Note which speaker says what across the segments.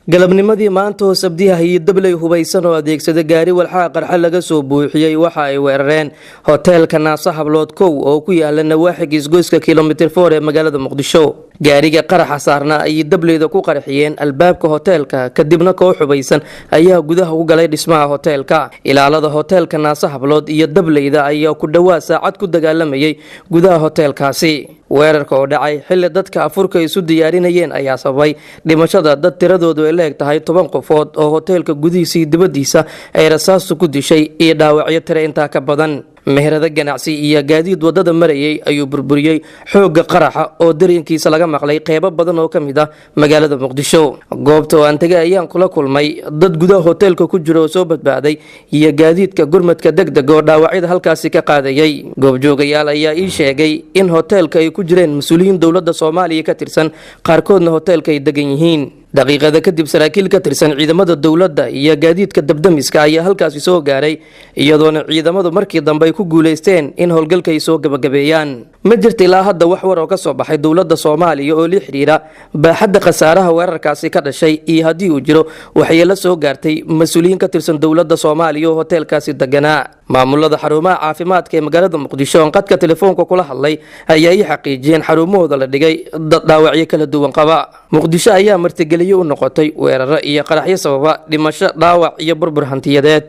Speaker 1: galabnimadii maanta oo sabdiha iyo dablay hubaysan oo adeegsada gaari walxaa qarxa laga soo buuxiyay waxa ay weerareen hoteelka Naso Hablod oo ku yaala nawaaxiga isgoyska kilomitir 4 ee magaalada Muqdisho. gaariga qaraxa saarna ay dablayda ku qarxiyeen albaabka hoteelka kadibna koox hubaysan ayaa gudaha u galay dhismaha hoteelka. ilaalada hoteelka Naso Hablod iyo dablayda ayaa ku dhawaad saacad ku dagaalamayay gudaha hoteelkaasi. weerarka oo dhacay xilli dadka afurka isu diyaarinayeen ayaa sababay dhimashada dad tiradoodu ay leeg tahay 10 qofood oo hoteelka gudihiisa iyo dibadiisa ay rasaas ku dishay iyo dhaawacyo tiro inta ka badan. meherada ganacsi iyo gaadiid wadada marayay ayuu burburiyay xoogga qaraxa oo dareenkiisa laga maqlay qaybo badan oo kamid ah magaalada Muqdisho. goobta oo aan tagay ayaan kula kulmay dad gudaha hoteelka ku jira oo soo badbaaday iyo gaadiidka gurmadka degdeg oo dhaawacyada halkaasi ka qaadayay. goobjoogayaal ayaa ii sheegay in hoteelka ay ku jireen mas'uuliyiin dawladda Soomaaliya ka tirsan qaarkoodna hoteelka ay degan yihiin. daqiiqada kadib saraakiil ka tirsan ciidamada dawladda iyo gaadiidka dabdamiska ayaa halkaasi soo gaaray iyadoona ciidamadu markii dambe ay ku guuleysteen in howlgalka ay soo gabagabeeyaan. ma jirto ilaa hadda wax war oo ka soo baxay dawladda Soomaaliya oo la xiriira baaxadda khasaaraha weerarkaasi ka dhashay iyo haddii uu jiro waxyeelo soo gaartay mas'uuliyiin ka tirsan dawladda Soomaaliya oo hoteelkaasi deganaa. maamulada xarumaha caafimaadka ee magaalada Muqdisho oo qadka telefoonka kula hadlay ayaa ay xaqiijiyeen xarumahooda la dhigay dad dhaawacyo kala duwan qaba. Muqdisho ayaa martigeliyo u noqotay weeraro iyo qaraxyo sababa dhimasho, dhaawac iyo burbur hantiyadeed.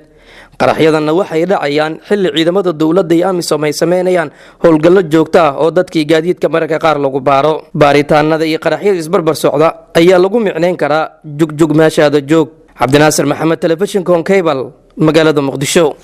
Speaker 1: qaraxyadana waxay dhacayaan xilli ciidamada dawladda iyo amisom ay sameynayaan howlgallo joogto ah oo dadkii gaadiidka mararka qaar lagu baaro. baaritaanada iyo qaraxyada isbarbar socda ayaa lagu micnayn karaa jugjug meeshaada joog. cabdinaasir maxamed, telefishinka Cable, magaalada Muqdisho.